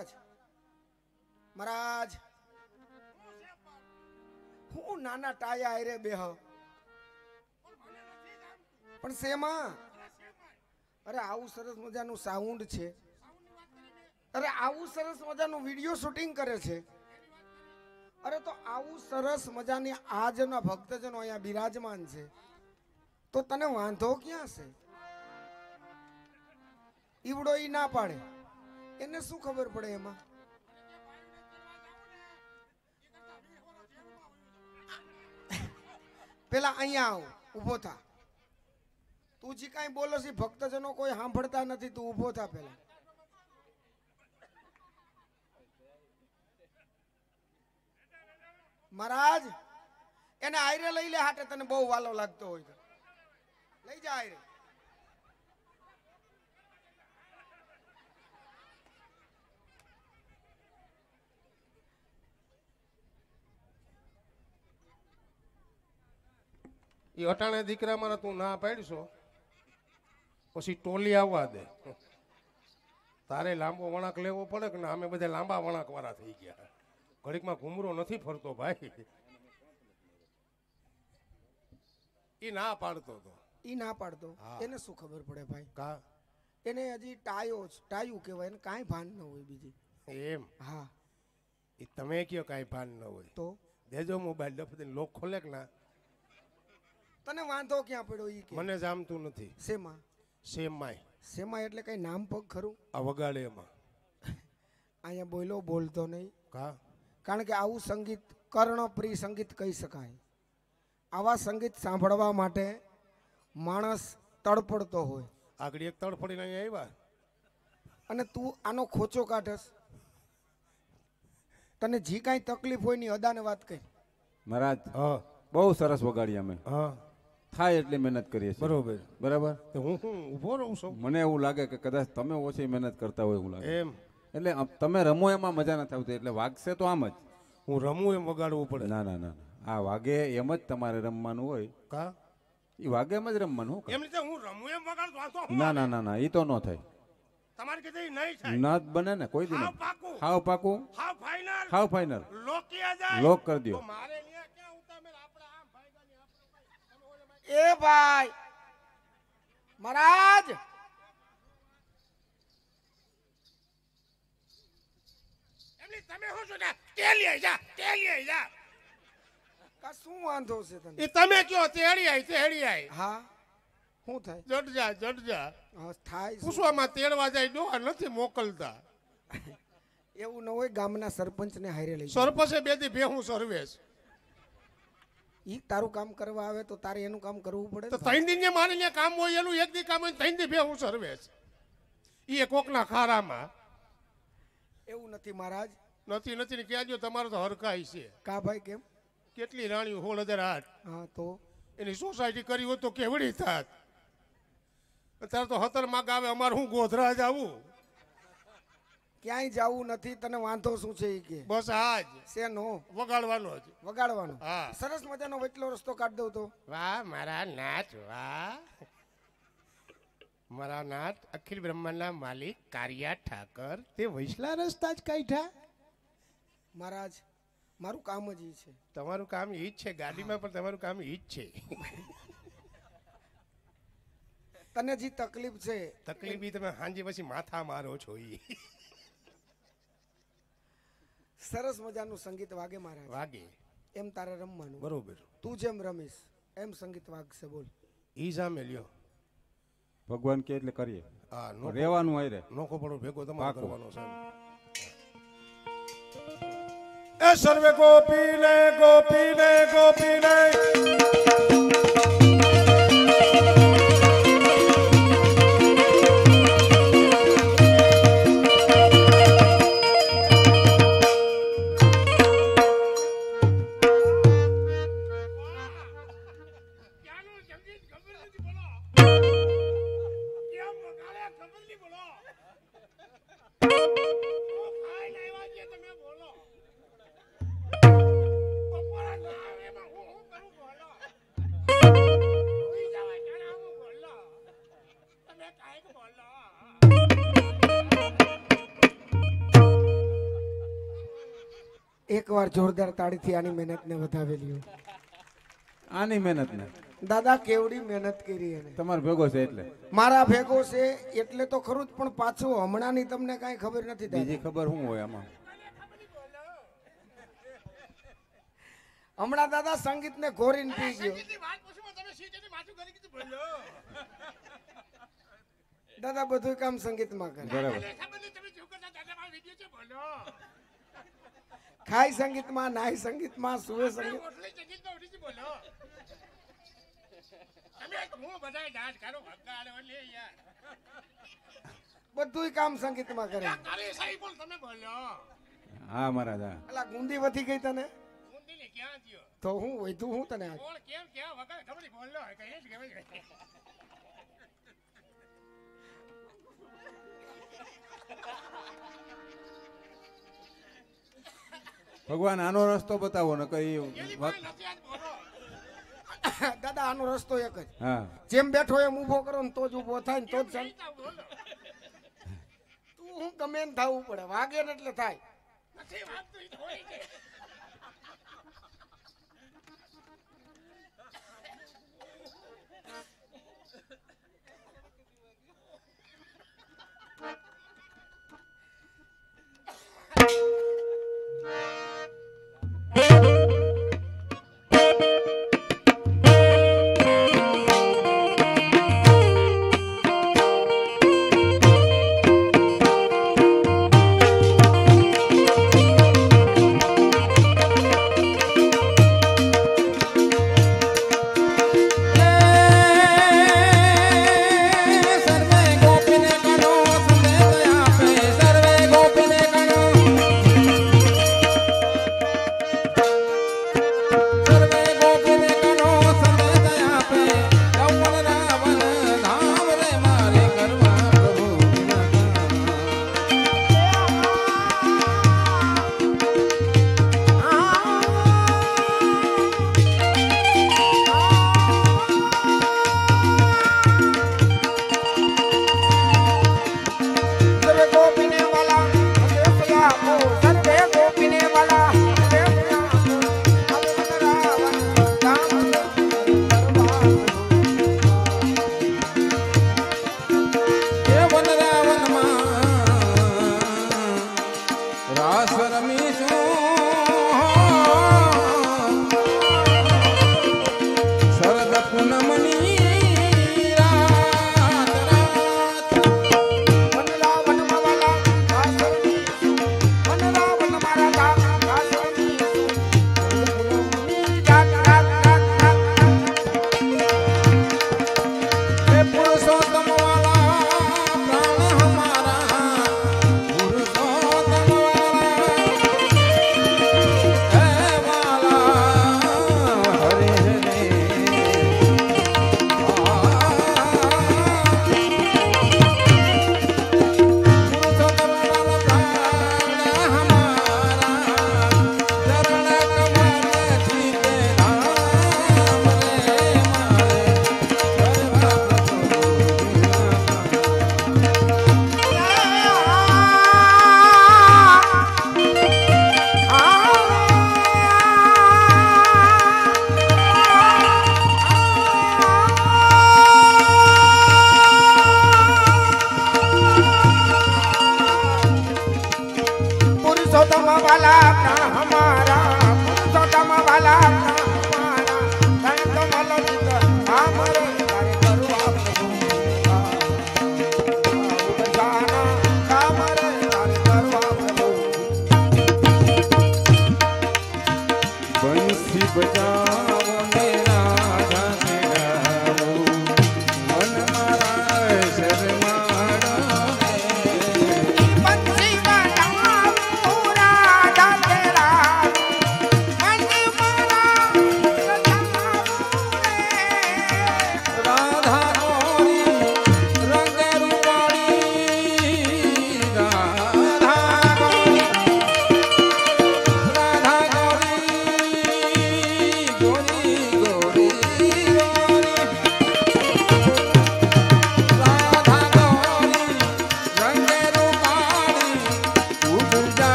મહારાજ મહારાજ હું નાના ટાયા આયરે બેહ પણ શેમાં અરે આવું સરસ મજાનું સાઉન્ડ છે અરે આવું સરસ મજાનું વિડિયો શૂટિંગ કરે છે અરે તો આવું સરસ મજાની આજના ભક્તજનો અહીંયા બિરાજમાન છે તો તને વાંધો ક્યાં છે ઈવડો ઈ ના પાડે એને શું ખબર પડે એમાં પેલા અહીંયા આવ ઊભો થા તું જે કાંઈ બોલો છે ભક્તજનો કોઈ સાંભળતા નથી તું ઊભો થા પેલા મહારાજ એને આયરે લઈ લે હાટે તને બહુ વાલો લાગતો હોય તો લઈ જા આયરે એ અટાણે દીકરા મારા તું ના પાડશો પછી ટોલી આવવા દે તારે લાંબો વળાંક લેવો પડે કે ના અમે બધા લાંબા વળાંક વાળા થઈ ગયા ઘડીકમાં ઘૂમરો નથી ફરતો ભાઈ ઈ ના પાડતો તો ઈ ના પાડતો એને શું ખબર પડે ભાઈ કા એને હજી ટાયું કહેવાય એને કાંઈ ભાન ન હોય બીજી એમ હા એ તમે કયો કાંઈ ભાન ન હોય તો દેજો મોબાઈલ ડફીને લોક ખોલે કે ના તને વાંધો ક્યાં પડ્યો ઈ કે મને જામતું નથી શેમાં શેમાં એટલે કઈ નામ પગ ખરું આ વગાડે એમાં અહીંયા બોલતો નહીં કા કારણ કે આવું સંગીત કર્ણપ્રિય સંગીત કહી શકાય આવા સંગીત સાંભળવા માટે માણસ તડપડતો હોય આગળ એક તડફડીને અહીંયા આવ્યા અને તું આનો ખોચો કાઢસ તને જે કાંઈ તકલીફ હોય ની અદાને વાત કહી મહારાજ હા બહુ સરસ વગાડી અમે હા થાય એટલી મહેનત કરીએ છીએ બરાબર હું ઊભો રહું છું મને એવું લાગે કે કદાચ તમે ઓછી મહેનત કરતા હોય એવું લાગે એમ એટલે તમે રમો એમાં મજા નથી આવતી એટલે વાગશે તો આમ જ હું રમું એમ વગાડવું પડે ના ના ના આ વાગે એમ જ તમારે રમવાનું હોય કા એ વાગે એમ જ રમવાનું એમ રીતે હું રમું એમ વગાડતો ના ના ના ના એ તો ન થાય તમારે કીધું નહીં થાય ના જ બને ને કોઈ દી હાવ પાકું હાવ ફાઈનલ લોક કરી દો એ ભાઈ મહારાજ તમે શું છો તેલી જા કા શું વાંધો છે તને એ તમે કયો તેડી આઈ હા શું થાય જડ જા થાય પૂછવામાં તેડવા જાય ડોહા નથી મોકલતા એવું ન હોય ગામના સરપંચને હારે લઈ સરપંચે બે દી ભેહું સર્વેશ ઈ તારું કામ કરવા આવે તો તારે એનું કામ કરવું પડે તો ત્રણ દિન જે મારે ત્યાં કામ હોય એનું એક દી કામ હોય ત્રણ દી ભેહું સર્વેશ ઈ કોકના ખારામાં એવું નથી મહારાજ નથી ને કહેજો તમારો તો હરખાઈ છે કા ભાઈ કેમ કેટલી રાણીઓ 16,008 હા તો એની સોસાયટી કરી હોય તો કેવડી થાત અત્યારે તો 17 માં આવે અમારે હું ગોધરા જાવું ક્યાંય જાવું નથી તને વાંધો શું છે ઈ કે બસ આજ છે નો વગાડવાનો જ વગાડવાનો હા સરસ મજાનો વચલો રસ્તો કાઢ દઉં તો વાહ મારા નાથ વાહ મારા નાથ અખિલ બ્રહ્માંડના માલિક કારિયા ઠાકર તે વૈસલા રસ્તા જ કાઢ્યા મહારાજ મારું કામ જ ઈ છે તમારું કામ ઈ જ છે ગાડીમાં પણ તમારું કામ ઈ જ છે તને જે તકલીફ છે તકલીફ ઈ તમે હાંજી પછી માથા મારો છો ઈ સરસ મજાનું સંગીત વાગે મહારાજ વાગે એમ તારે રમવાનું બરોબર તું જેમ રમીશ એમ સંગીત વાગશે બોલ ઈ સામે લ્યો ભગવાન કે એટલે કરીએ હા રહેવાનું હોય રે નોખો પડો ભેગો તમારે કરવાનો છે એ સર્વે ગોપીને એકવાર જોરદાર તાળીથી આની મહેનતને વધાવેલી હોય. આની મહેનત ને દાદા કેવડી મહેનત કરી એને. તમારો ભેગો છે એટલે મારા ભેગો છે એટલે તો ખરું જ, પણ પાછું હમણાંની તમને કાંઈ ખબર નથી. બીજી ખબર શું હોય આમાં? હમણાં દાદા સંગીતને ઘોરીને પી ગયો. દાદા બધું કામ સંગીતમાં કરે. બરાબર. ખાય સંગીતમાં, નાય સંગીતમાં, સુવે સંગીત. બધું કામ સંગીતમાં કરે. હા મહારાજ હા. અલા ગુંદી વધી ગઈ તને તો હું વધુ હું તને ભગવાન આનો રસ્તો બતાવો ને કઈ દાદા આનો રસ્તો એક જ. હા જેમ બેઠો એમ ઊભો કરો ને તો જ ઊભો થાય ને તો જ તું હું ગમે ને થવું પડે. વાગે ને એટલે થાય.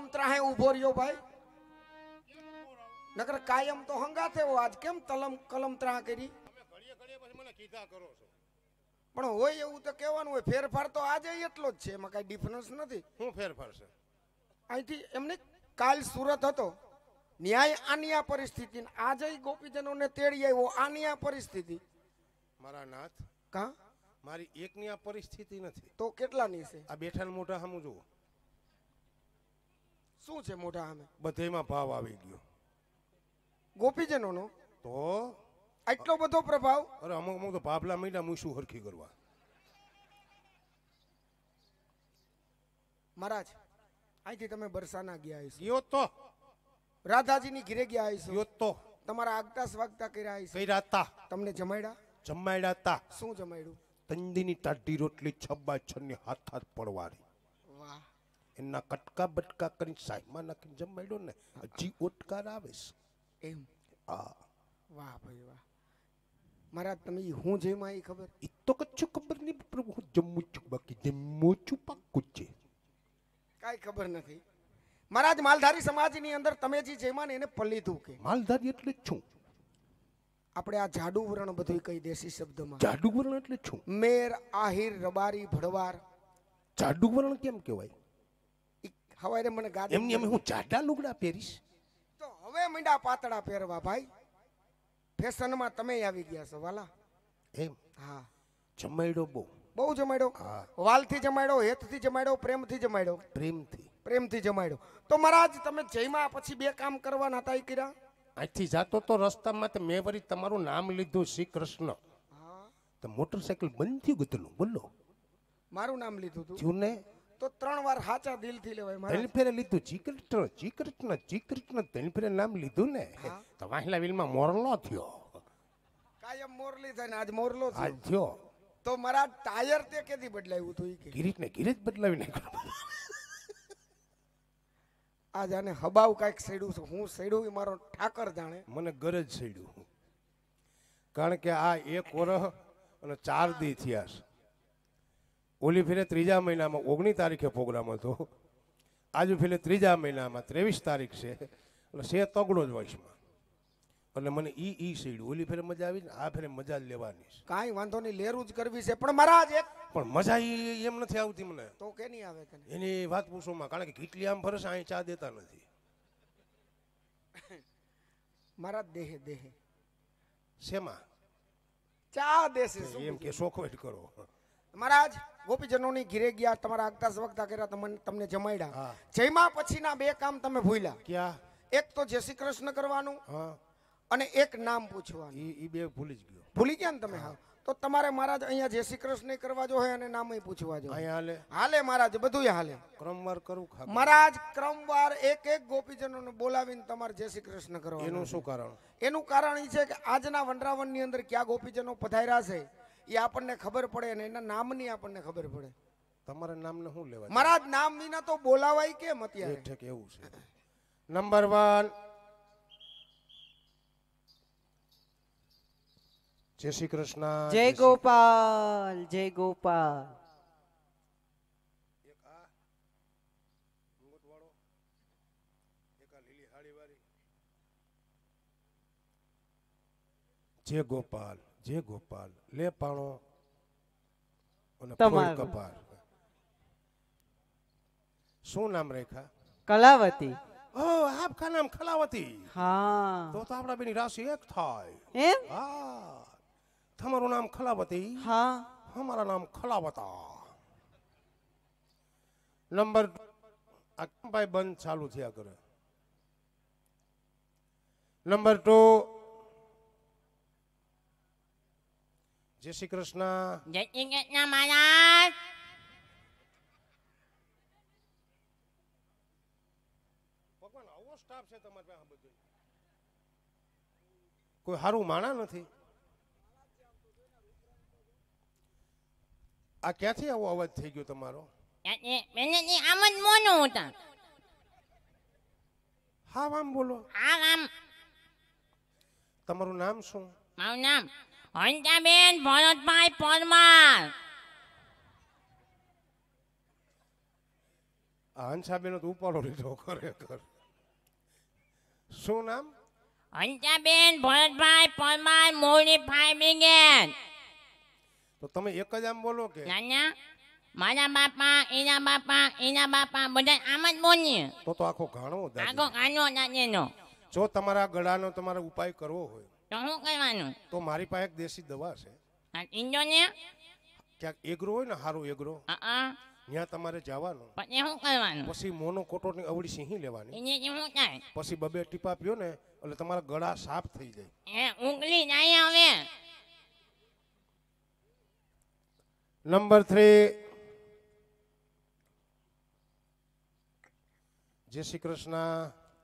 કલમ ત્રાહે ઉભો રહ્યો ભાઈ? નકર કાયમ તો હંગાથે હો, આજ કેમ કલમ ત્રાહ કરી? મને કીધા કરો છો. પણ હોય એવું તો કહેવાનું હોય, ફેરફાર તો આજે એટલો જ છે, એમાં કઈ ડિફરન્સ નથી. શું ફેરફાર છે? અહીંથી એમને કાલ સુરત હતો, ન્યાય આની આ પરિસ્થિતિ, આજે ગોપીજનોને તેડી આવ્યો આની આ પરિસ્થિતિ. મારા નાથ, કા મારી એકની આ પરિસ્થિતિ નથી તો કેટલાની છે? આ બેઠાને મોટા સામું જુઓ, શું છે મોટા સામે? બધેમાં ભાવ આવી ગયો. ગોપીજનોનો તો આટલો બધો પ્રભાવ? અરે અમુક અમુક તો ભાભલા મીડા મૂસું હરખી કરવા. મહારાજ, અહીંથી તમે બરસાના ગયા હશો, ગયો તો રાધાજીની ઘીરે ગયા હશો, ગયો તો તમારા આગતા સ્વાગતા કર્યા હશો, કઈ રાતા તમને જમાડ્યા? જમાડ્યા તા. શું જમાડ્યું? તંદીની ટાઢી રોટલી છબ્બા છની હાથ હાથ પડવારી, વાહ, એના કટકા બટકા કરીને સાઈમાં નાખીને જમાડ્યો ને, હજી ઓટકાર આવે છે. એમ? આ વાહ ભાઈ વાહ. મહારાજ તમે હું જેમાં એ ખબર? એ તો કચ્છું ખબર નહીં, પ્રભુ હું જમ્મુ છું, બાકી જમ્મુ છું પાક્કું છે. કાંઈ ખબર નથી. મહારાજ માલધારી સમાજની અંદર તમે જે જેમાં એને પલીધું કે માલધારી એટલે જ છું. આપણે આ જાડુ વર્ણ બધું કઈ દેશી શબ્દમાં જાડુ વર્ણ એટલે છું. મેર, આહિર, રબારી, ભડવાર. જાડુ વર્ણ કેમ કહેવાય? હવારે મને ગાડી એમની અમે હું જાડા લુગડા પહેરીશ? તો હવે મંડા પાતળા પહેરવા ભાઈ. ફેશનમાં તમે આવી ગયા છો વાલા. એમ? હા. જમાડ્યો બહુ જમાડ્યો. વાલથી જમાડ્યો, હેતથી જમાડ્યો, પ્રેમથી જમાડ્યો. પ્રેમથી જમાડ્યો. તો મહારાજ તમે જયમાં પછી બે કામ કરવાના હતા, એ કર્યા? અહીંથી જાતો તો રસ્તામાં તો મેં વળી તમારું નામ લીધું, શ્રી કૃષ્ણ. તો મોટરસાયકલ બંધ થયું ગતલું, બોલો. મારું નામ લીધું તું? થયું ને? તો 3 વાર સાચા દિલથી લેવાય. ત્રણ ફેરે લીધું, જી કૃષ્ણ જી કૃષ્ણ જી કૃષ્ણ, ત્રણ ફેરે નામ લીધું ને, તો વાહલા વિલમાં મોરલો થયો. કાયમ મોરલી થાય ને આજ મોરલો આજ થયો. તો મારા ટાયર તે કેદી બદલાવ્યું તું? ઈ કે ગિરીશ ને ગિરીશ બદલાવી નાખ્યો. આજ આને હબાવ કાંઈક સેડ્યું છે, હું સેડ્યું એ મારો ઠાકર જાણે. મને ગરજ સેડ્યું, કારણ કે આ 1 વર્ષ અને 4 દી થયા છે. ઓલી ફેરે 3જા મહિનામાં 19 તારીખે પ્રોગ્રામ હતો, આજુ ફેરે 3જા મહિનામાં 23 તારીખ છે, એટલે છે તગડો જ વયસમાં. એટલે મને ઈ સેડ્યું. ઓલી ફેરે મજા આવી ને, આ ફેરે મજા જ લેવાની છે. કાંઈ વાંધો નહીં, લેરું જ કરવી છે. પણ મહારાજ પણ મજા એમ નથી આવતી મને. તો કે નહીં આવે તને? એની વાત પૂછોમાં, કારણ કે કેટલી આમ ફરસ અહીં ચા દેતા નથી. મહારાજ દેહે દેહે શેમાં ચા દેશે? એમ કે શોખવેટ કરો. મહારાજ ગોપીજનોની ઘીરે ગયા, તમારા આગતા સ્વાગતા કર્યા, તમને જમાડ્યા. જયમાં પછીના 2 કામ તમે ભૂલ્યા. ક્યાં? એક તો જય શ્રી કૃષ્ણ કરવાનું, અને એક નામ પૂછવાનું. ઈ 2 ભૂલી જ ગયો. ભૂલી ગયા ને તમે? હા. તો તમારે મહારાજ અહીંયા જય શ્રી કૃષ્ણ કરવા જો અને નામ પૂછવા જો. અહીંયા હાલે મહારાજ, બધું હાલે. ક્રમવાર કરું મહારાજ ક્રમવાર એક ગોપીજનોને બોલાવીને તમારે જય શ્રી કૃષ્ણ કરવા. એનું શું કારણ? એનું કારણ એ છે કે આજના વનરાવનની અંદર ક્યાં ગોપીજનો પધાર્યા છે એ આપણને ખબર પડે ને એના નામની આપણને ખબર પડે. તમારા નામને શું લેવા? મહારાજ નામ વિના તો બોલાવાય કેમ અત્યારે? ઠીક, એવું છે. નંબર 1, જય શ્રી કૃષ્ણ. જય ગોપાલ, જય ગોપાલ. જય ગોપાલ, જય ગોપાલ. લે પાણો અને તમારું કપાળ. શું નામ રેખા? કલાવતી. ઓ, આપકા નામ કલાવતી. હા. તો આપણા બેની રાશિ એક થાય. એમ? હા. તમારું નામ કલાવતી? હા. हमारा नाम खलावता. नंबर 2 આ ભાઈ બંધ ચાલુ થયા કરે. નંબર 2, જય શ્રી કૃષ્ણ. જય શ્રી કૃષ્ણ મહારાજ. ભગવાન આવો સ્ટાફ છે તમારે પાસે બધું? કોઈ સારું માણા નથી. આ ક્યાંથી આવો અવાજ થઈ ગયો તમારો? પહેલેથી આમ જ મોનું હતા. હા, આમ બોલો. હા આમ. તમારું નામ શું? મારું નામ હંતાબેન ભરતભાઈ પરમાર. આ હંસાબેનો તો ઉપાડો લીધો ખરેખર. શું નામ? હંસાબેન ભરતભાઈ પરમાર મોરી ફાયર બ્રિગેડ. તો તમે એક જ આમ બોલો કે નાના મારા બાપા એના બાપા બધા આમ જ બોલીએ. તો આખો ઘાણો દાદી. આગો કાનો દાદીનો. જો તમારા ગળાનો તમારે ઉપાય કરવો હોય તો શું કરવાનું? તો મારી પાસે એક દેશી દવા છે. આ ઇન્દોને ક્યાંક એગ્રો હોય ને સારો એગ્રો, ત્યાં તમારે જવાનું. પછી શું કરવાનું? પછી મોનોકોટોની અવળી સિંહી લેવાની. એને શું થાય? પછી બબે ટીપા પીઓ ને એટલે તમારા ગળા સાફ થઈ જાય. એ ઉગલી જાય હવે. નંબર 3. જય શ્રી કૃષ્ણ.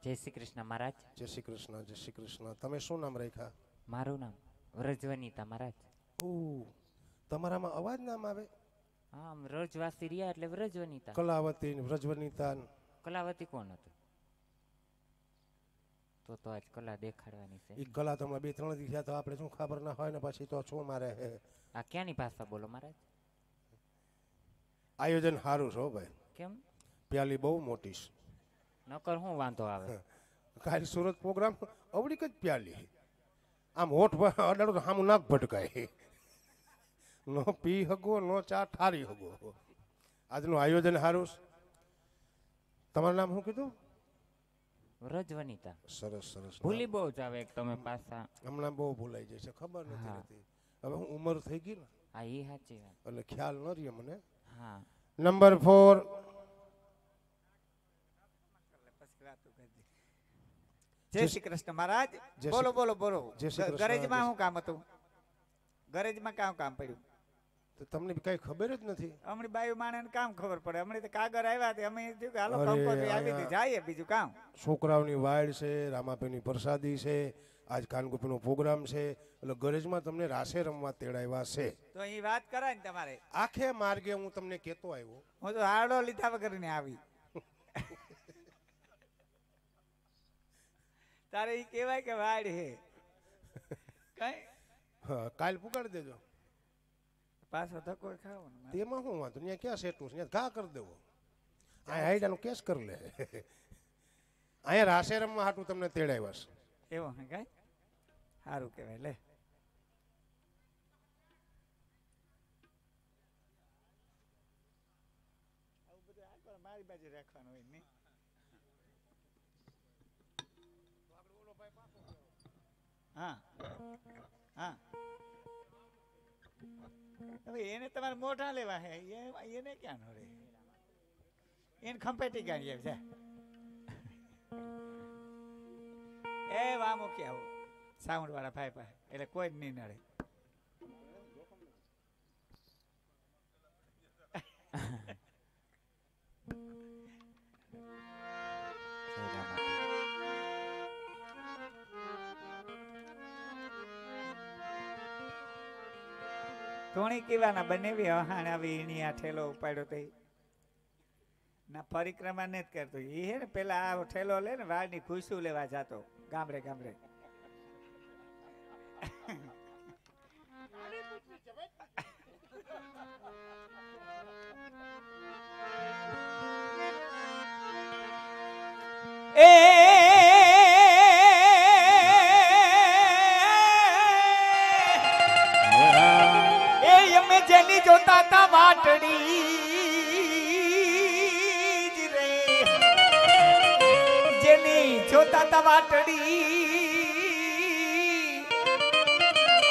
જય શ્રી કૃષ્ણ મહારાજ. જય શ્રી કૃષ્ણ. જય શ્રી કૃષ્ણ. તમે શું નામ રાખ્યા? મારું નામ વ્રજવનિતા મહારાજ. તમારામાં અવાજ નામ આવે? હા, આમ વ્રજવાસી રહ્યા એટલે વ્રજવનિતા. કલાવતી ને વ્રજવનિતા. કલાવતી કોણ હતું? તો આજ કલા દેખાડવાની છે. એ કલા તો 2-3 દી થયા તો આપણે શું ખબર ના હોય ને પછી તો શું મારે. આ ક્યાંની ભાષા બોલો મહારાજ? આયોજન સારું છો ભાઈ. કેમ? પ્યાલી બહુ મોટી છે. નકર શું વાંધો આવે? કાલ સુરત પ્રોગ્રામ અવડી જ પ્યાલી. આમ હોઠ અડાડો તો સામું નાક ભટકાય. નો પી હગો નો ચા ઠારી હગો. આજનું આયોજન સારું. તમારું નામ શું કીધું? વ્રજવનિતા. સરસ સરસ. ભૂલી બહુ જ આવે એક તમે પાછા. હમણાં બહુ ભૂલાઈ જાય છે, ખબર નથી રહેતી. હવે હું ઉંમર થઈ ગઈ ને. હા, એ સાચી વાત. એટલે ખ્યાલ ન રહે મને. હા. નંબર 4. જય શ્રી કૃષ્ણ મહારાજ. બોલો બોલો બોલો. ગરેજમાં શું કામ હતું? ગરેજમાં કામ પડ્યું? તો તમને કઈ ખબર જ નથી. અમણી બાયુ માણસ કામ ખબર પડે. હમણાં તો કાગર આવ્યા તે અમે થયું કે હાલો કંકોત્રી આવી હતી જઈએ બીજું કામ. છોકરાઓની વાડ છે, રામાપીની પ્રસાદી છે, આજ કાનગોપીનો પ્રોગ્રામ છે, એટલે ગરેજમાં તમને રાસે રમવા તેડાવ્યા છે. તો એ વાત કરાય ને તમારે. આખે માર્ગે હું તમને કહેતો આવ્યો. હું તો હાડો લીધા વગર ને આવી. તારે એ કહેવાય કે વાડ હે કઈ. કાલ પુગાડી દેજો. પાછો ધક્કો ખાવો ને. તેમાં શું વાંધો? ત્યાં ક્યાં સેટું છે? ઘા કરી દેવો. અહીંયા હાઈડાનો કેસ કરી લે. અહીંયા રાસે રમવા હાટું તમને તેડાવ્યા છે. એવું હે કઈ? સારું કહેવાય. લે આવું બધું મારી બાજુ રાખવાનું હોય નહીં. હા હા. હવે એને તમારે મોઢા લેવા હે. એને ક્યાં નો રે? એને ખંપેટી કાઢીએ છે. એ વા મૂકી આવું સાઉન્ડ વાળા ભાઈ પાસે એટલે કોઈ જ નહીં નડે. ધોણી કેવાના બનેવી વહાણ આવી એની આ ઠેલો ઉપાડ્યો તો ના પરિક્રમા નથી કરતો એ હે ને. પેલા આ ઠેલો લે ને વાળની ખુશી લેવા જતો ગામડે ગામડે. જેની જોતા તા વાટડી રે, જેની જોતા તા વાટડી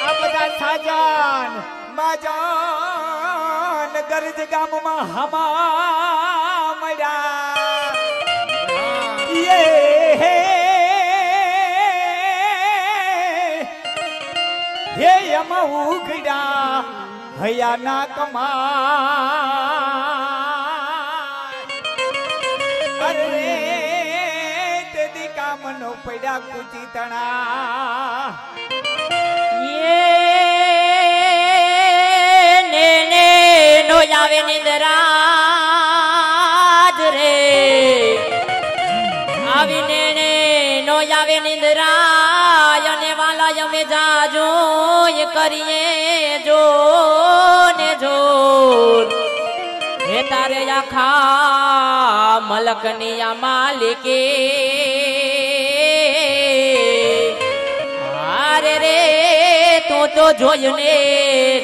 આ બધા સાજાન માજાન ગરજ ગામમાં હમા મળ્યા. હે યમા ઉઘડા હૈયા ના કમાય. અરે તે દી કામનો પડ્યા કુચી તણા. ને નો આવે નિંદરાજ રે, આવીને નો આવે નિંદરાજ અને વાલા અમે જાજો કરીએ જો ને જો. હે તારે આખા મલકની આ માલિકી અરે રે તું તો જોઈને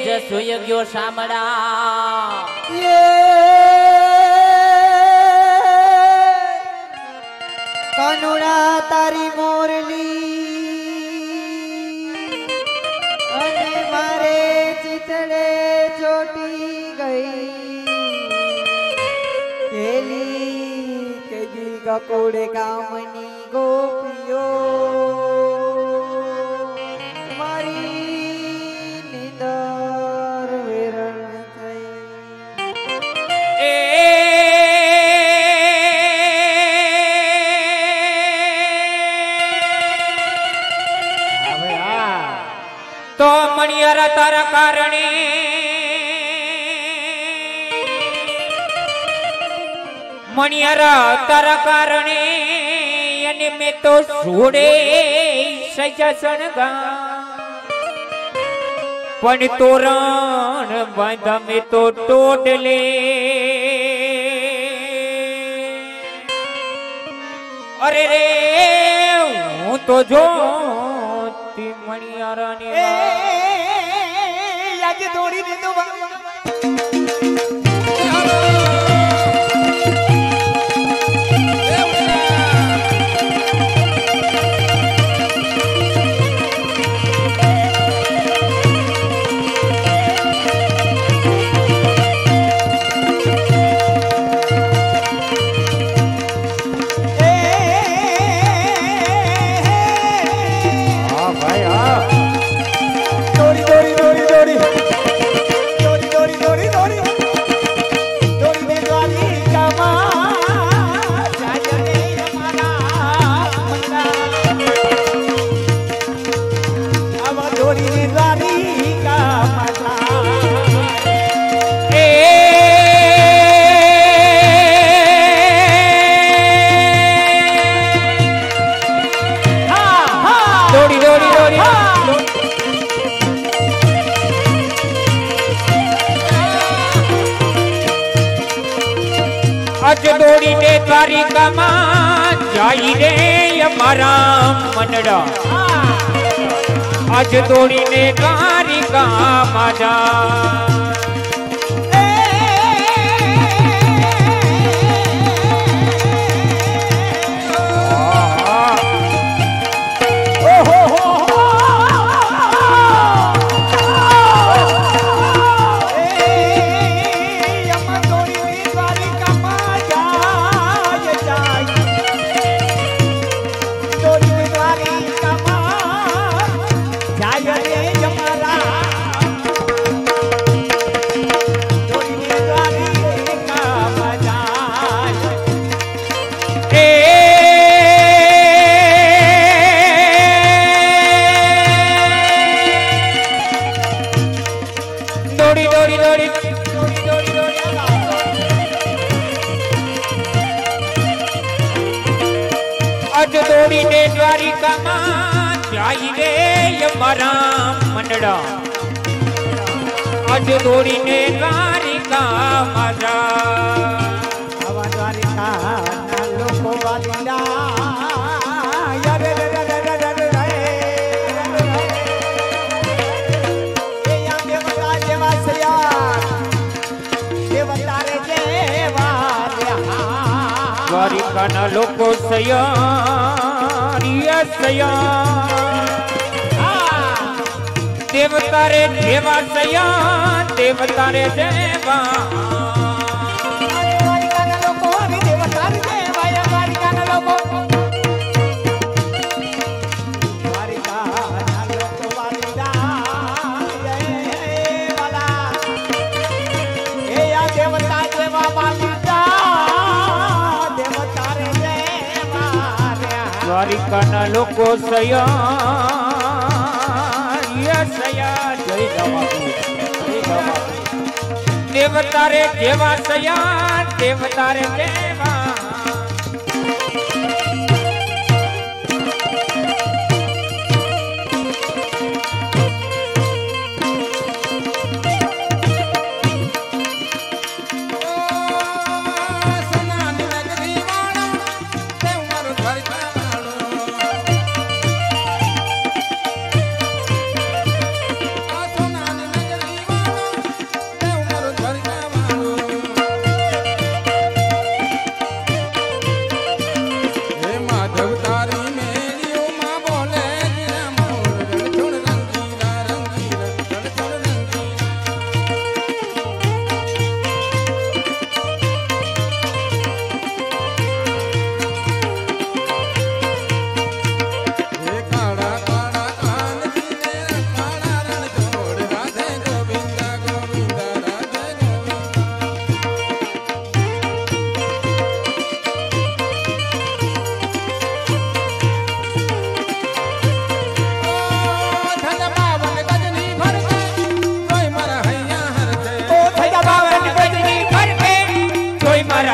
જસોય ગયો શામળા કાનુડા તારી મોરલી અને મારે ચિતડે ચોટી ગઈ કેલી કેજી ગકોડે ગામની ગોપીઓ મારી નિંદર વેરણ થઈ તો મણિયર તારા કારણે મણિયર તારા કારણે અને મેં તો છોડે સજસણ ગા પણ તોરણ બાંધા મેં તો ટોડલે અરે રે હું તો જો મણિયારાની આજે દોડી દીધું અજ દોડીને દ્વારિકામાં જાય રે અમારા મનડા અજ દોડીને દ્વારિકામાં જાય અજ દોડીને દ્વારિકામાં જાય રે અમારા મંડળા અજ દોડીને દ્વારિકામાં જાય આવા દ્વારિકાના લોકો વાલીડા યરે રે રે રે રે રે એ યા દેવતા જેવા સયા દેવતા રે જેવા દ્વારિકાના લોકો દેવતા રે જેવા સયા દેવતા રે જેવા દ્વારિકાના લોકો દેવતા રે જેવા દ્વારિકાના લોકો દ્વારિકાના લોકો વાલીડા વાલા એ આ દેવતા જેવા વાલીડા દ્વારિકાના લોકો સયા જય દેવતા રે જેવા સયા દેવતા રે જેવા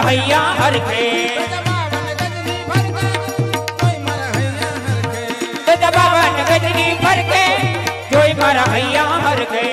હૈયા હરખે બાવન ગજની ફરકે જોઈ મારા હૈયા હરખે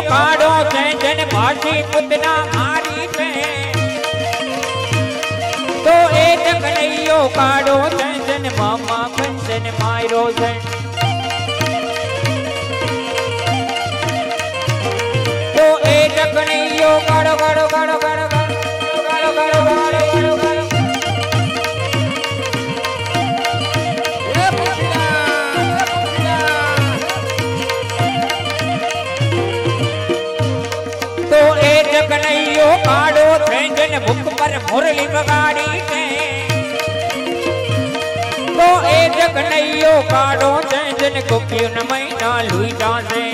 કાઢો છે જન ભાષી પુતના મારી છે તો એ કનૈયો કાઢો છે જન મામા કંચન માયરો છે તો એ કનૈયો કાઢો કાઢો કાઢો કાઢો કાઢો કાઢો કાઢો કાઢો કનૈયો કાઢો ટ્રેન ભૂખ પર મુરલી વગાડી છે તો એ કનૈયો કાઢો ટ્રેન ગોપીઓ ન મહિના લુઈ જાશે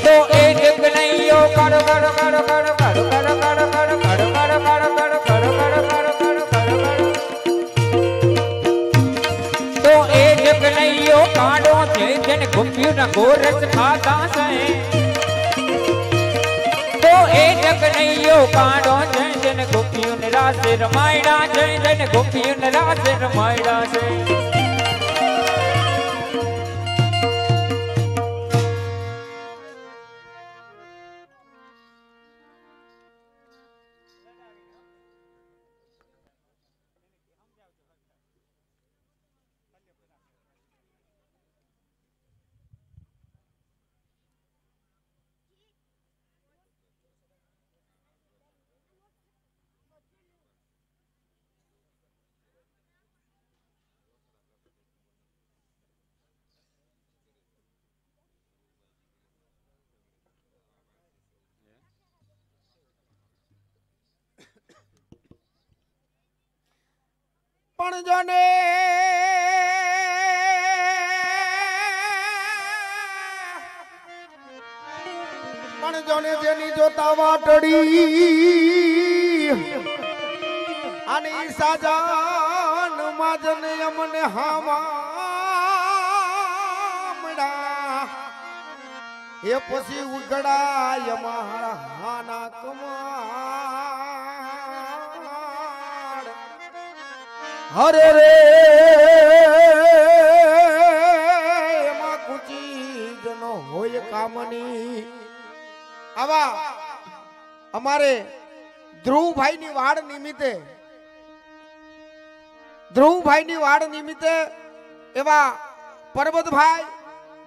તો એ કનૈયો કાઢો કાઢો કાઢો કાઢો કાઢો કાઢો કાઢો કાઢો કાઢો કાઢો કાઢો કાઢો કાઢો કાઢો તો એ કનૈયો કાઢો જન ગોપીઓ ન ગોરસ ખાતા છે તો એ કનૈયો કાઢો જન ગોપીઓ ને રાસે રમાયડા છે જન ગોપીઓ ને રાસે રમાયડા છે પણ જોને જેની જોતા વાટડી આની સાજાન માજને અમને હામડા એ પછી ઉગડાય મારા હાના કમાડ હરે રે એમાં કુચી જનો હોય કામની આવા અમારે ધ્રુવભાઈ ની વાડ નિમિત્તે એવા પરબતભાઈ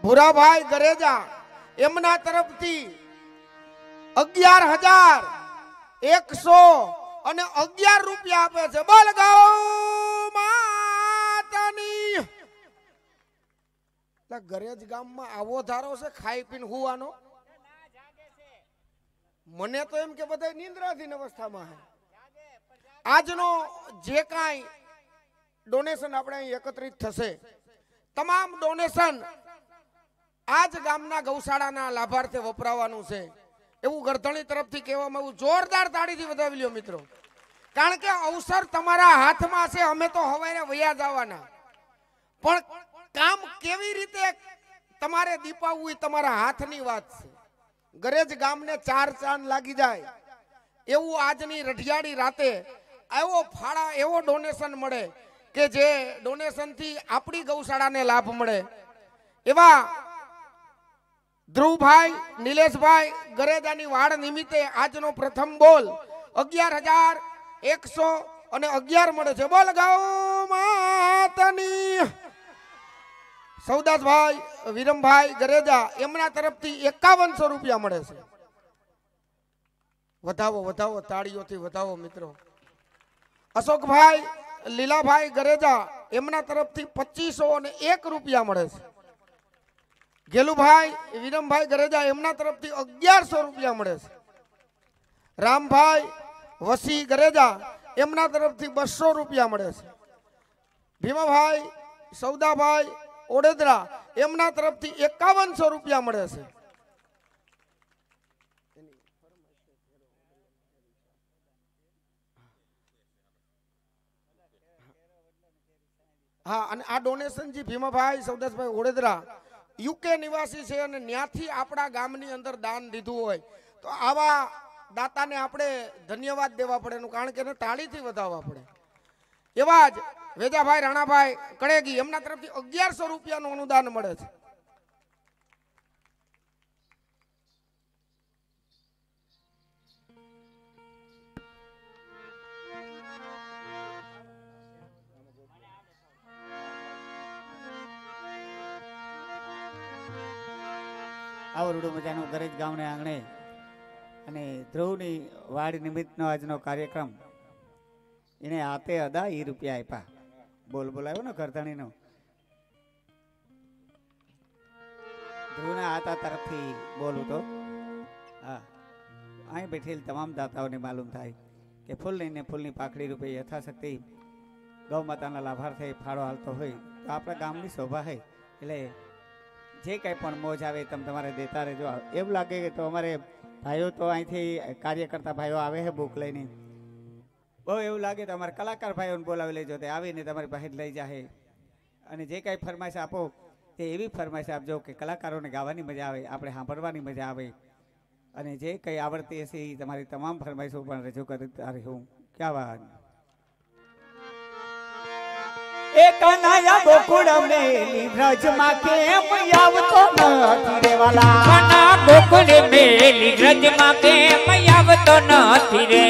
ભૂરાભાઈ ગરેજા એમના તરફથી 11,111 રૂપિયા આપે છે. બોલ ગૌ માતાની. ગરેજ ગામમાં આવો ધારો છે ખાઈ પીને હુવાનો. મને તો એમ કે બધા નિંદ્રાધીન અવસ્થામાં છે. આજનો જે કાંઈ ડોનેશન આપણે અહીં એકત્રિત થશે તમામ ડોનેશન આજ ગામના ગૌશાળાના લાભાર્થે વપરાવાનું છે એવું ગરધણી તરફથી કહેવામાં આવ્યું. જોરદાર તાળીથી વધાવી લ્યો મિત્રો. કારણ કે અવસર તમારા હાથમાં છે. અમે તો હવારે વયા જવાના, પણ કામ કેવી રીતે તમારે દીપાવવું એ તમારા હાથની વાત છે. ગરેજ ગામને 4 ચાંદ લાગી જાય એવું આજની રઢિયાળી રાતે એવો ફાળા એવો ડોનેશન મળે કે જે ડોનેશન થી આપણી ગૌશાળાને લાભ મળે. એવા ધ્રુવભાઈ નિલેશભાઈ ગરેજાની વાડ નિમિત્તે આજનો પ્રથમ બોલ 11,111 મળે છે. બોલ ગૌ માતાની. સૌદાસભાઈ વિરમભાઈ ગરેજા એમના તરફથી 5100 રૂપિયા મળે છે. વધાવો વધાવો, તાળીઓથી વધાવો મિત્રો. અશોકભાઈ લીલાભાઈ ગરેજા એમના તરફથી 2501 રૂપિયા મળે છે. ગેલુભાઈ વિરમભાઈ ગરેજા એમના તરફથી 1100 રૂપિયા મળે છે. રામભાઈ વસી ગરેજા એમના તરફથી 200 રૂપિયા મળે છે. ભીમાભાઈ સૌદાભાઈ ઓડેદરા એમના તરફથી 5100 રૂપિયા મળે છે. હા, અને આ ડોનેશન જે ભીમાભાઈ સૌદાસભાઈ ઓડેદરા યુકે નિવાસી છે અને ત્યાંથી આપણા ગામની અંદર દાન દીધું હોય તો આવા દાતાને આપણે ધન્યવાદ દેવા પડે, કારણ કે એને તાળીથી વધાવવા પડે. એવા જ વેજાભાઈ રાણાભાઈ કળેગી એમના તરફથી 1100 રૂપિયાનું અનુદાન મળે છે. આવરડું મજાનું ગરેજ ગામને આંગણે અને ધ્રુવની વાડ નિમિત્તનો આજનો કાર્યક્રમ એને હાથે અદા એ રૂપિયા આપ્યા. બોલ બોલાવ્યો ને કરધણીનો ધ્રુવના હાથા તરફથી બોલું તો હા અહીં બેઠેલ તમામ દાતાઓને માલુમ થાય કે ફૂલની ને ફૂલની પાકડી રૂપે યથાશક્તિ ગૌ માતાના લાભાર્થે ફાળો હાલતો હોય તો આપણા ગામની શોભા હોય. એટલે જે કંઈ પણ મોજ આવે તમે તમારે દેતા રહેજો. એવું લાગે કે તો અમારે ભાઈઓ તો અહીંથી કાર્યકર્તા ભાઈઓ આવે છે બુક લઈને, બહુ એવું લાગે તો અમારે કલાકાર ભાઈઓને બોલાવી લેજો, તે આવીને તમારી પાસે લઈ જાય. અને જે કાંઈ ફરમાઈશ આપો તે એવી ફરમાઈશ આપજો કે કલાકારોને ગાવાની મજા આવે, આપણે સાંભળવાની મજા આવે. અને જે કંઈ આવડતી હશે એ તમારી તમામ ફરમાઈશો પણ રજૂ કરતા રહું. ક્યાં વાત. એ કનૈયા ગોકુળ મેલી વ્રજમાં કેમ આવતો નથી રે વાલા. કના ગોકુળ મેલી વ્રજમાં કેમ આવતો નથી રે.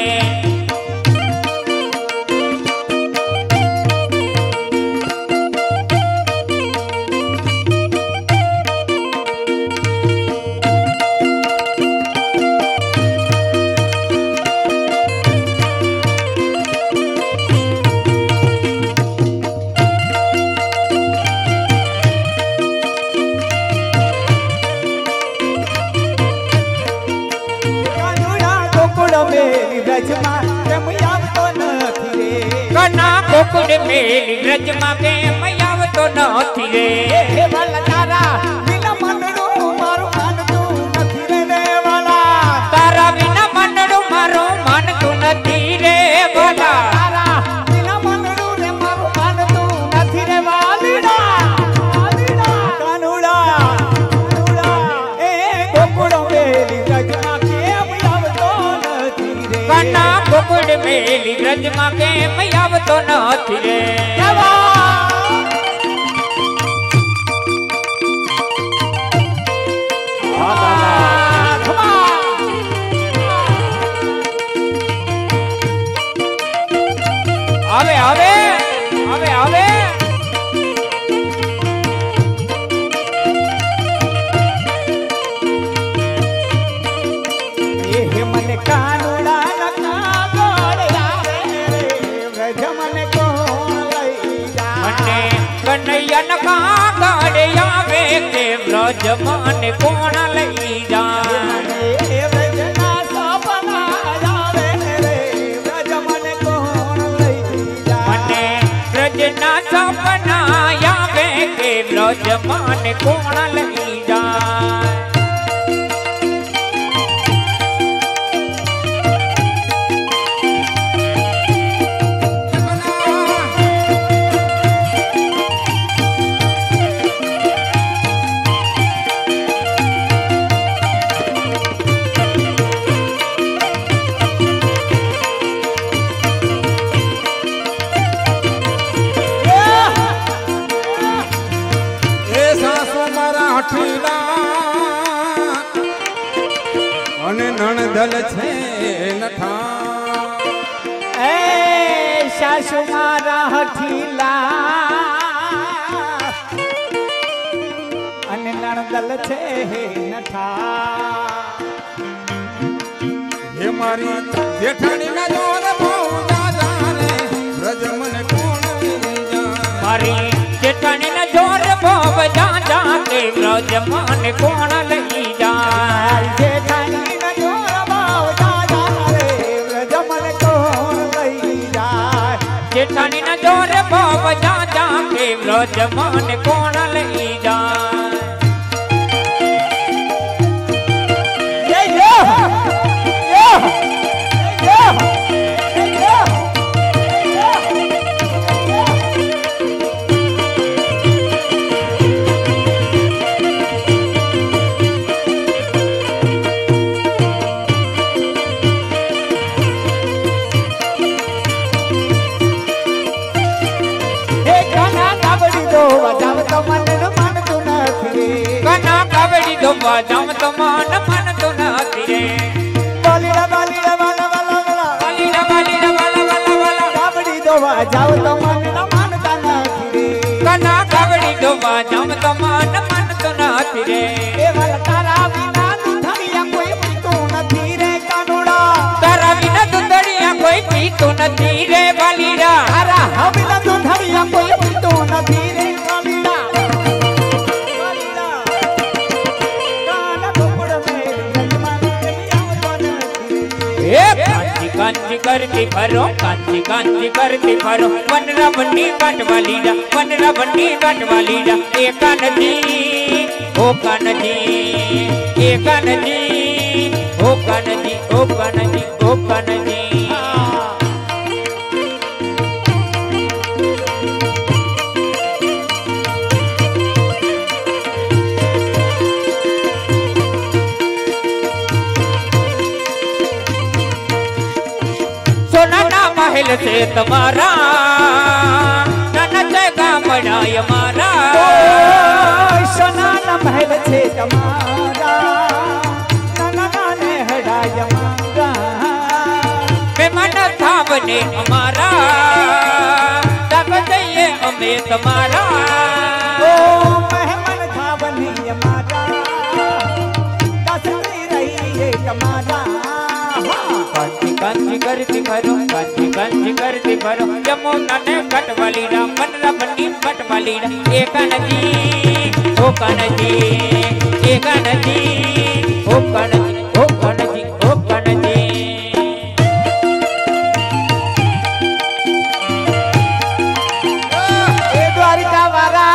ગોકુળ મેલી વ્રજમાં કેમ આવતો નથી રે. હે વાલા તારા વિના મનડું મારું માનતું નથી રે રે વાલા. તારા વિના મનડું મારું માનતું નથી રે વાલા. તારા વિના મનડું રે મારું માનતું નથી રે વાલીડા. કાનુડા કાનુડા એ ગોકુળ મેલી વ્રજમાં કેમ આવતો નથી રે. કના ગોકુળ મેલી વ્રજમાં કેમ આવતો નથી રે. આવે આવે આવે આવે એ મને કાનુડા નકા ગોળ્યા વ્રજ મને કોણ લઈ જાય. કનૈયા નકા ગાડે આવે કે વ્રજ મને કોણ લઈ જાય. વ્રજના સપના આવે રે વ્રજ મને કોણ લઈ જાય. વ્રજના સપના આવે કે વ્રજ મને કોણ લઈ જાય. અને નણદલ છે નઠા એ સાસુ મારા હઠીલા અને નણદલ છે નઠા હે મારી જેઠાણી ના જોર બહુ દાદા રે વ્રજ મને કોણ લઈ જાય મારી જેઠાણી ના જોર ભોગ જા કે વ્રજ મને કોણ લઈ જાય જેઠાણી ના જોર ભોગ જા રે વ્રજ મને કોણ લઈ જાય જેઠાણી ના જોર ભોગ જા કે વ્રજ મને કોણ લઈ જાય જામ તો મન મન તો નથી રે બાલીડા બાલીડા વાલા વાલા વાલા બાલીડા બાલીડા વાલા વાલા વાલા કાબડી દોવા જાવ તો મન માનતા નથી રે કના કાબડી દોવા જામ તો મન મન તો નથી રે એ વાલા તારા વિના દુધડિયા કોઈ પીતો નથી રે કાનુડા તારા વિના દુધડિયા કોઈ પીતો નથી રે બાલીડા તારા હવિના દુધડિયા કોઈ પીતો નથી રે બાલીડા कांची करती भरो कांची कांची करती भरो वनरा बन्नी काटवालीडा वनरा बन्नी काटवालीडा एका नदी ओ कानजी एका नदी ओ कानजी ओ कानजी ओ कानजी महल से तुम्हारा ननद गामड़ाय मारा सोना महल से तुम्हारा ननदा ने हड़ाय मारा मेहमान थावने हमारा तब दइए हमें तुम्हारा ओ मेहमान थावने हमारा कसरी रही है तुम्हारा कांची करती भरो कांची करती भरो यमुना ने कटवालीडा मनरा बन्नी कटवालीडा एका नदी ओ कानजी एका नदी ओ कानजी ओ कानजी ओ कानजी ए द्वारिका वाला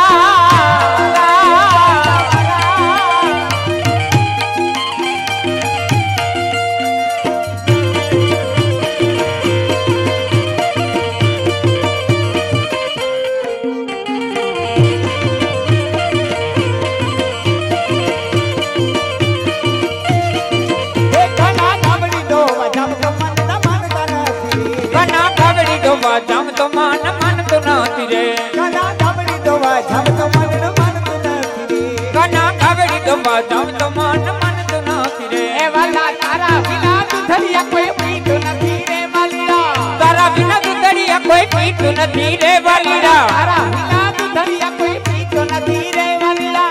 जाम तो मान मन तो नाती रे कना कावड़ी दोवा जाम तो मन मन तो नाती रे कना कावड़ी दोवा जाम तो मन मन तो नाती रे ए वाला तारा बिना दुधड़िया कोई पीतो नहीं रे वालीड़ा तारा बिना दुधड़िया कोई पीतो नहीं रे वालीड़ा तारा बिना दुधड़िया कोई पीतो नहीं रे वालीड़ा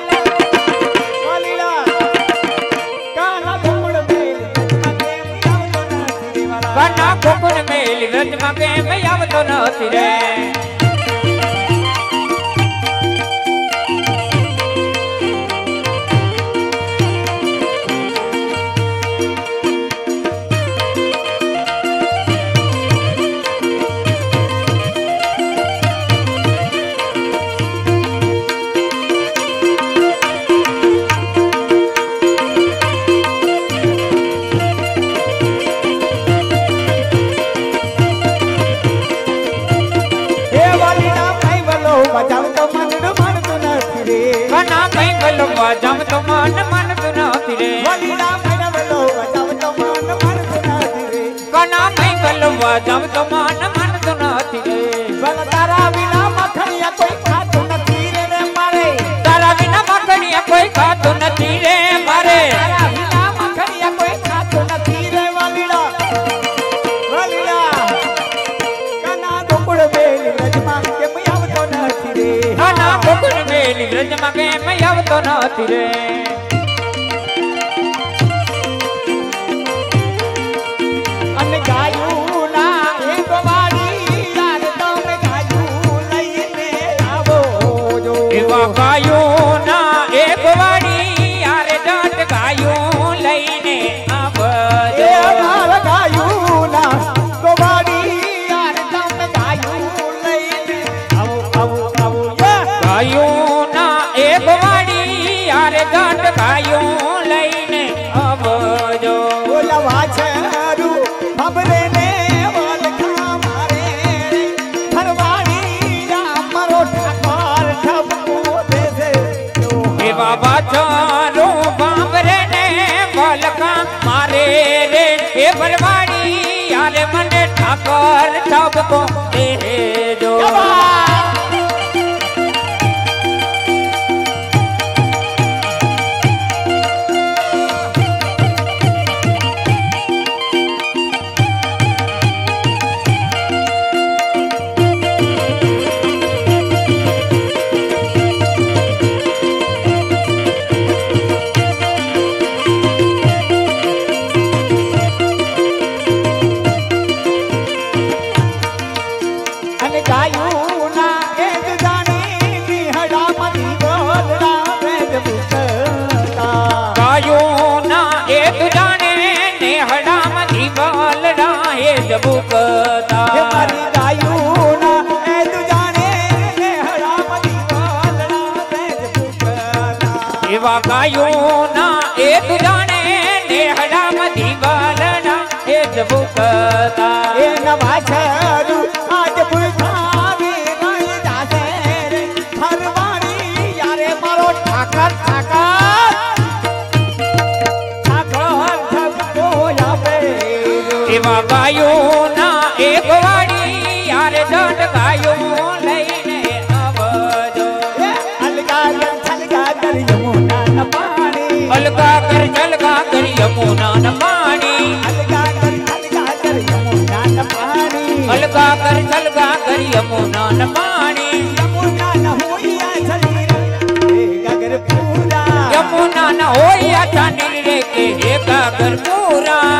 वालीड़ा काला घुमड़ मेल कना घुमड़ मेल रज मगे मैं आव तो नाती रे जम तो मन मन सुनाती रे वालीड़ा मैना बलो जम तो मन मन सुनाती रे कना मैं बलवा जम तो मन मन सुनाती रे बल तारा बिना मखनिया कोई खातो नहीं रे मारे तारा बिना मखनिया कोई खातो नहीं रे मारे तारा बिना मखनिया कोई खातो નથી રે અને ગાયું ના એક વાળી યાર તમે ગાયું લઈને આવો જો એવા ગાયું ના એક વાળી યાર જટ ગાયું લઈને આવજો એ મારા ગાયું ના ગોવાળી યાર તમે ગાયું લઈને આવો આવો આવો ગાયું ના એક વાળી યાર જટ ગાયું લઈને આવજો ઓલા વાછરું ખબરે ને વલખા મારે ફરવાડી મારો ઠાકોર ઠપકો દેસે એવા વાછરો બાબરે ને વલખા મારે રે એ ફરવાડી યાર મને ઠાકોર ઠપકો દેજો એવા ગાયું ના એ જાણે નેહડા મધી બાલના એ જ ભૂખતા એ નવા છરું આજ ભૂખાવી નહીં જાશે રે ફરવાડી યારે મારો ઠાકર ઠાકર ઠાકર ઠપકો આપે એવા ગાયું ના એક વાડી યારે જટ ગાયું લઈને આવજો અલગા કર યમુના ન પાણી અલગા કર યમુના ન પાણી અલગા કર યમુના ન પાણી અલગા કર યમુના ન પાણી યમુના ન હોયા છલી રે ગાગર પૂરા યમુના ન હોયા છાની રે કે હે ગાગર પૂરા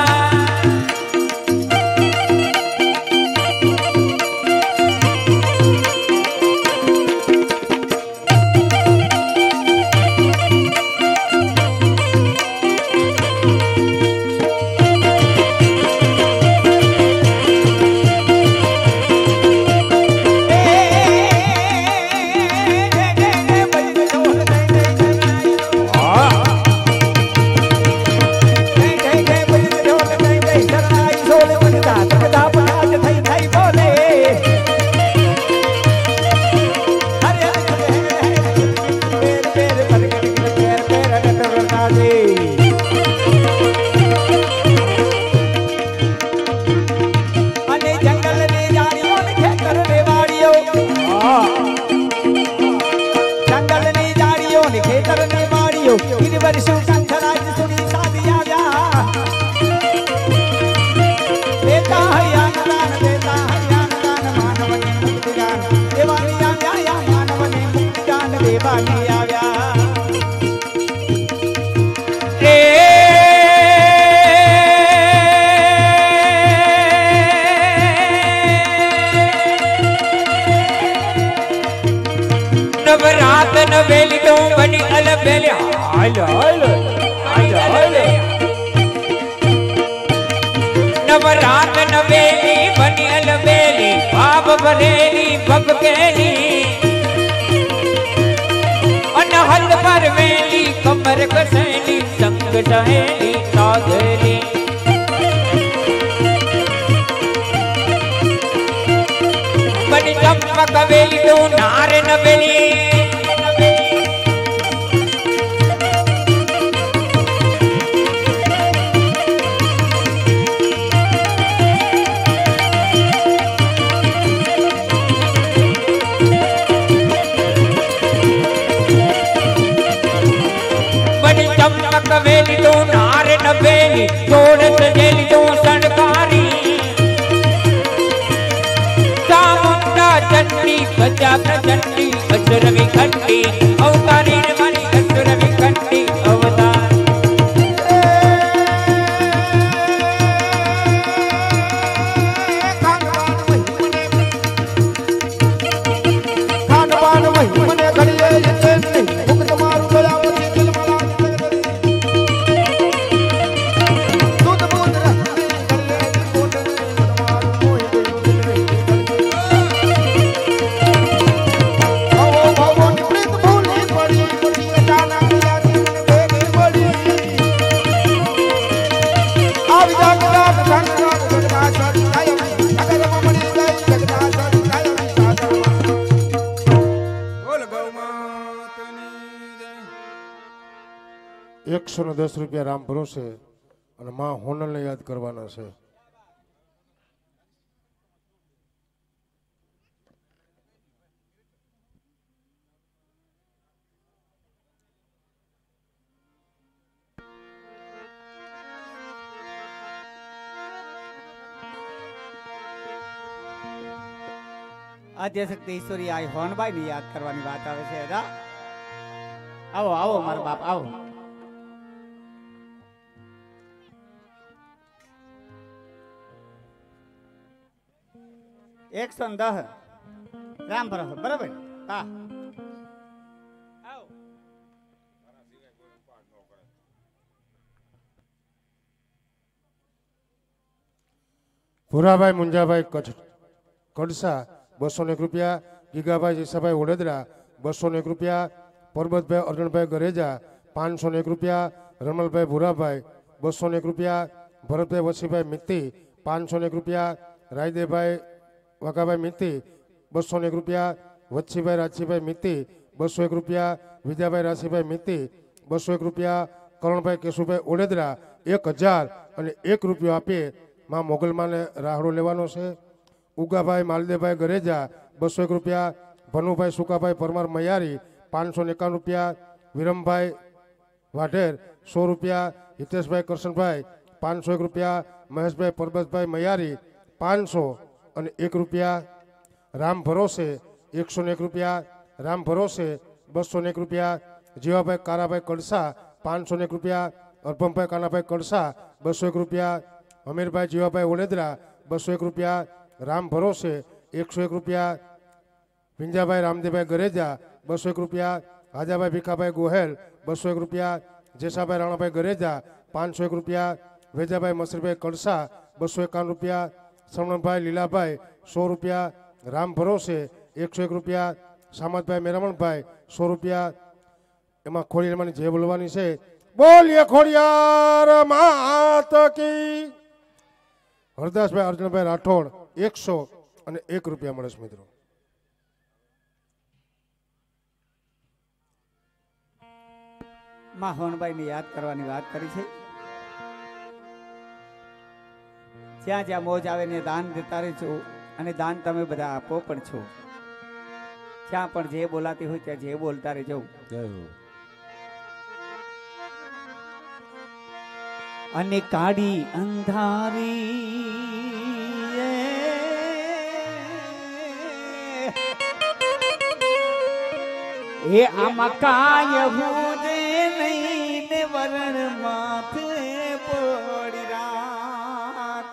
નવરાત નવેલી તો બની અલબેલી હાલ હાલ હાલ નવરાત નવેલી બની અલબેલી ભાવ ભરેલી ભગકેલી અનહદ પરવેલી કમર કસેલી સંગ સહેલી સાધેલી બની ચંપક વેલી તો નાર નવેલી વેલી તો નાર નવેલી જોડ સજેલી તો સણકારી ચામુંડા ચંડી ગજા પ્રચંડી અસુર વિખંડી અવતારી મારી અસુર બોલ ગૌ માતની જય. 110 રૂપિયા રામ ભરોસે અને માં હોનલને યાદ કરવાના છે. આદ્યશક્તિ ઈશ્વરી આ હોનભાઈ ની યાદ કરવાની વાત આવે છે. રા આવો આવો મારા બાપ આવો. એકસો ને 10 રામ ભરોસે બરાબર. હા આવો. ભુરાભાઈ મુંજાભાઈ કડસા 201 રૂપિયા. ગીગાભાઈ જીસાભાઈ વડોદરા 201 રૂપિયા. પરબતભાઈ અર્જુનભાઈ ગરેજા 501 રૂપિયા. રમલભાઈ ભુરાભાઈ 201 રૂપિયા. ભરતભાઈ વસીભાઈ મિત્તી 501 રૂપિયા. રાયદેભાઈ વાઘાભાઈ મિત્તી 201 રૂપિયા. વચ્છીભાઈ રાજસીભાઈ મિત્તી 201 રૂપિયા. વિદ્યાભાઈ રાશીભાઈ મિત્તી 201 રૂપિયા. કરણભાઈ કેશુભાઈ ઓડેદરા 1001 રૂપિયો આપીએ માં મોગલમાને રાહડો લેવાનો છે. ઉગાભાઈ માલદેભાઈ ગરેજા 201 રૂપિયા. ભનુભાઈ સુકાભાઈ પરમાર મૈયારી 551 રૂપિયા. વિરમભાઈ વાઢેર 100 રૂપિયા. હિતેશભાઈ કરશનભાઈ 501 રૂપિયા. મહેશભાઈ પરબતભાઈ મૈયારી 501 રૂપિયા. રામ ભરોસે 101 રૂપિયા. રામ ભરોસે 201 રૂપિયા. જીવાભાઈ કારાભાઈ કડસા 501 રૂપિયા. અર્પમભાઈ કાનાભાઈ કડસા 201 રૂપિયા. અમીરભાઈ જીવાભાઈ ઓડેદરા 201 રૂપિયા. રામ ભરોસે 101 રૂપિયા. વિંજાભાઈ રામદેવભાઈ ગરેજા 201 રૂપિયા. હાજાભાઈ ભીખાભાઈ ગોહેલ 201 રૂપિયા. જેસાભાઈ રાણાભાઈ ગરેજા 501 રૂપિયા. વેજાભાઈ મસરીભાઈ કડસા 251 રૂપિયા. શ્રવણભાઈ લીલાભાઈ 100 રૂપિયા. રામ ભરોસે 101 રૂપિયા. સામતભાઈ મેરામણભાઈ 100 રૂપિયા. એમાં ખોડિયારની જે બોલવાની છે બોલીએ ખોડિયાર માત કી. હરદાસભાઈ અર્જુનભાઈ રાઠોડ 101 રૂપિયા મળે છે મિત્રો. માં હોનભાઈ ની યાદ કરવાની વાત કરી છે. જ્યાં જ્યાં મોજ આવે ને દાન દેતા રહેજો અને દાન તમે બધા આપો પણ છો. જ્યાં પણ જે બોલાતી હોય ત્યાં જે બોલતા રહેજો. અને કાળી અંધારી એ આમાં કાય હું જે નહીં ને વરણ માથે પડી રાત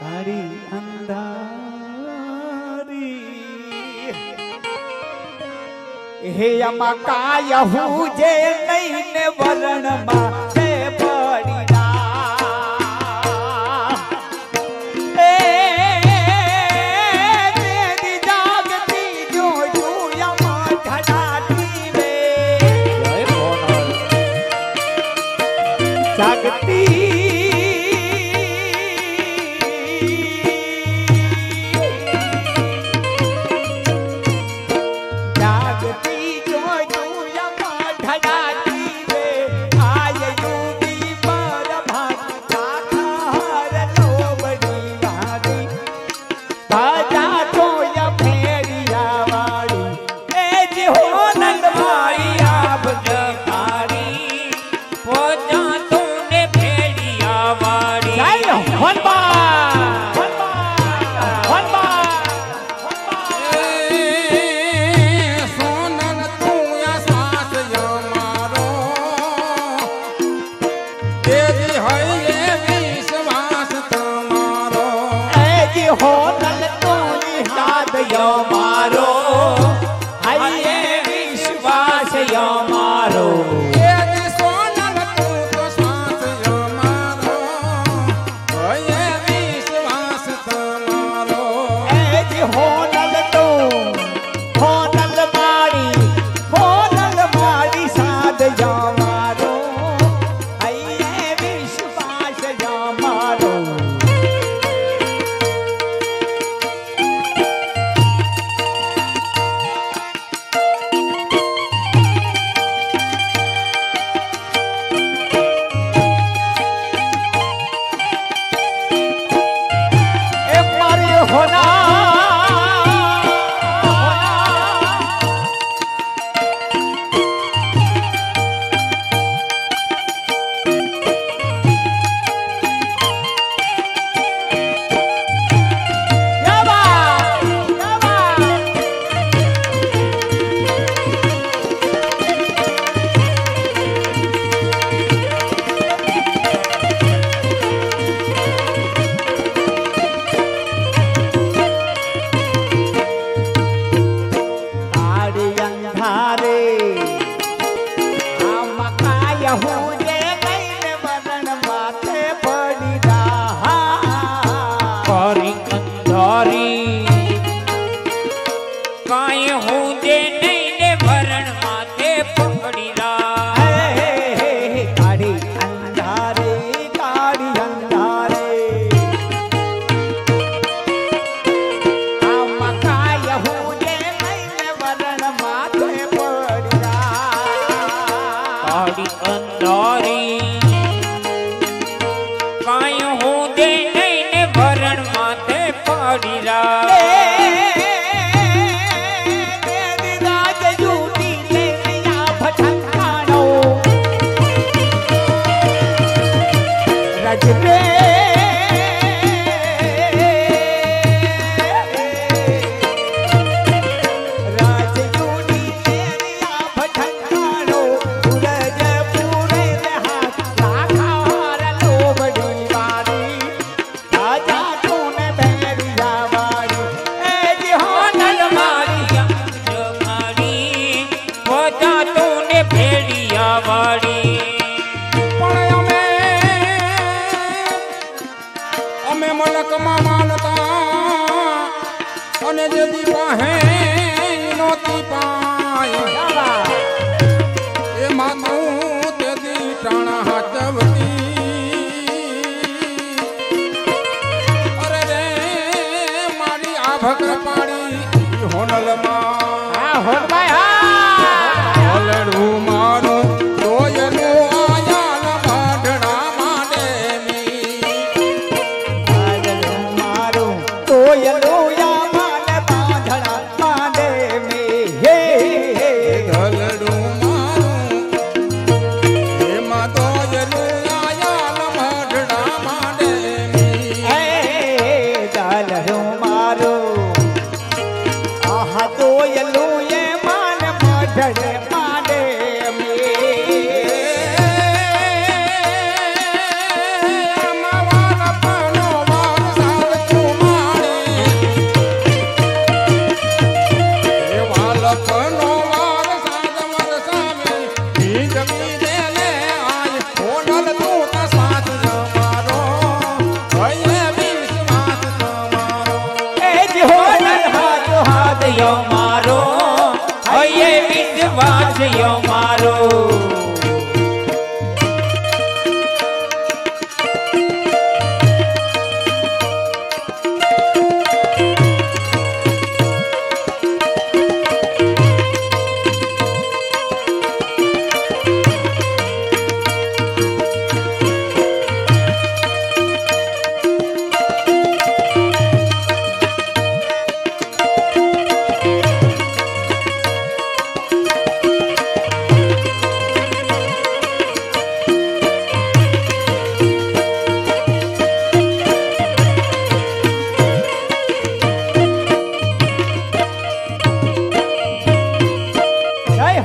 કાળી અંધારી હે આમાં કાય હું જે નહીં ને વરણ માથે પડી હોનલ મારી સાદ યા મારો પાડી અંધારી કાય હું દે નહીં ને ભરણ માથે પાડી રા રાજ જૂટી લે આ ભટકાણો રાજ રે ભગર પાડી હોનલમાં હોલડું મારું તોયનું આયાલ બાંધણા માંડે મારું તોયલું યામાન બાંધણા માંડે મે હે હોલડું મારું એમાં તોયનું આયાલ બાંધણા માંડે હે દાલરું મારું આહા તોયલું એ માન બાંધણે માંડે મે મારો હૈયે વિશ્વાસ યો મારો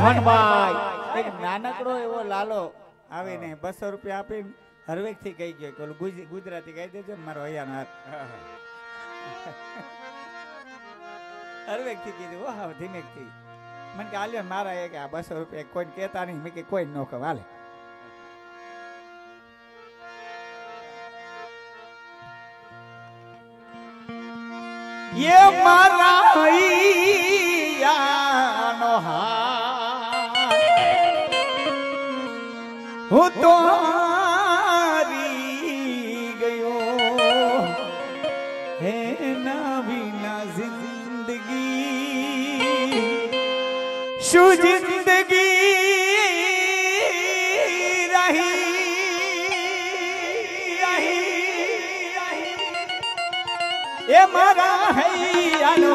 હનભાઈ એક નાનકડો એવો લાલો આવીને 200 રૂપિયા આપીને હરવેક થી કહી ગયો કે ગુજરાતી કહી દેજો ને મારો હૈયાનો હાથ હરવેક થી કીધું હા ધીમેક થી મને કે આલ્યો મારા એ કે આ 200 રૂપિયા કોઈને કહેતા નહીં મેં કે કોઈ ન કહું હાલે ये मारा नो હું તો હારી ગયો હે ના વિના જિંદગી શું જિંદગી રહી એ મારા હૈયાનો